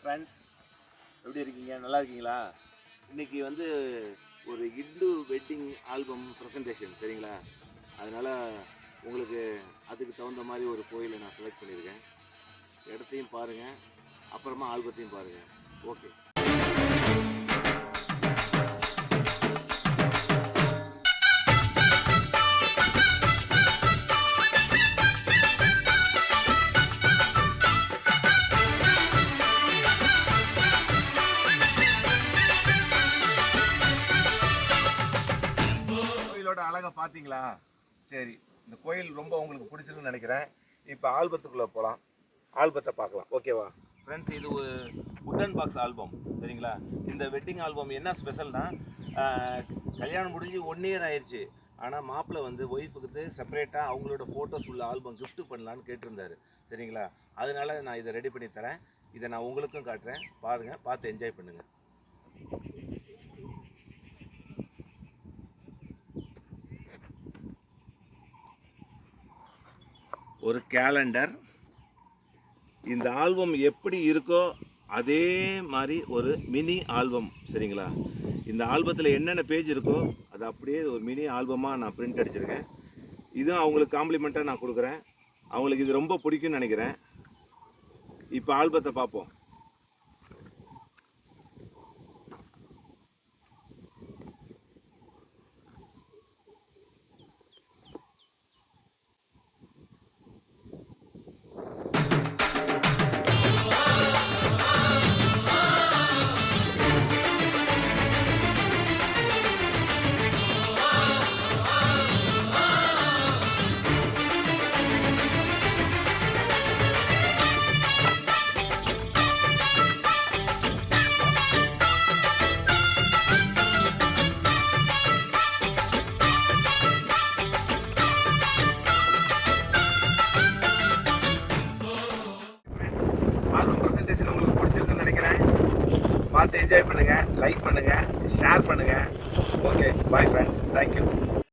Friends, எப்படி இருக்கீங்க? நல்லா இருக்கீங்களா? இன்றைக்கி வந்து ஒரு இந்து வெட்டிங் ஆல்பம் ப்ரெசன்டேஷன், சரிங்களா? அதனால் உங்களுக்கு அதுக்கு தகுந்த மாதிரி ஒரு கோயிலை நான் செலக்ட் பண்ணியிருக்கேன். இடத்தையும் பாருங்கள், அப்புறமா ஆல்பத்தையும் பாருங்கள். ஓகே. கோயிலோட அழகை பார்த்தீங்களா? சரி, இந்த கோயில் ரொம்ப உங்களுக்கு பிடிச்சிருக்குன்னு நினைக்கிறேன். இப்போ ஆல்பத்துக்குள்ளே போகலாம், ஆல்பத்தை பார்க்கலாம். ஓகேவா ஃப்ரெண்ட்ஸ்? இது ஒரு உட்டன் பாக்ஸ் ஆல்பம், சரிங்களா? இந்த வெட்டிங் ஆல்பம் என்ன ஸ்பெஷல்னா, கல்யாணம் முடிஞ்சு 1 இயர் ஆயிடுச்சு. ஆனால் மாப்பிள்ளை வந்து ஒய்ஃபுக்கு செப்பரேட்டாக அவங்களோட ஃபோட்டோஸ் உள்ள ஆல்பம் கிஃப்ட் பண்ணலான்னு கேட்டிருந்தாரு, சரிங்களா? அதனால நான் இதை ரெடி பண்ணி தரேன். இதை நான் உங்களுக்கும் காட்டுறேன், பாருங்கள், பார்த்து என்ஜாய் பண்ணுங்கள். ஒரு கேலண்டர், இந்த ஆல்பம் எப்படி இருக்கோ அதே மாதிரி ஒரு மினி ஆல்பம், சரிங்களா? இந்த ஆல்பத்தில் என்னென்ன பேஜ் இருக்கோ அது அப்படியே ஒரு மினி ஆல்பமாக நான் பிரிண்ட் அடிச்சிருக்கேன். இதுவும் அவங்களுக்கு காம்ப்ளிமெண்ட்டாக நான் கொடுக்குறேன். அவங்களுக்கு இது ரொம்ப பிடிக்கும்னு நினைக்கிறேன். இப்போ ஆல்பத்தை பார்ப்போம். ஆல்பம் ப்ரெசன்டேஷன் உங்களுக்கு பிடிச்சிருக்குன்னு நினைக்கிறேன். பார்த்து என்ஜாய் பண்ணுங்கள், லைக் பண்ணுங்கள், ஷேர் பண்ணுங்கள். Okay, bye friends, thank you.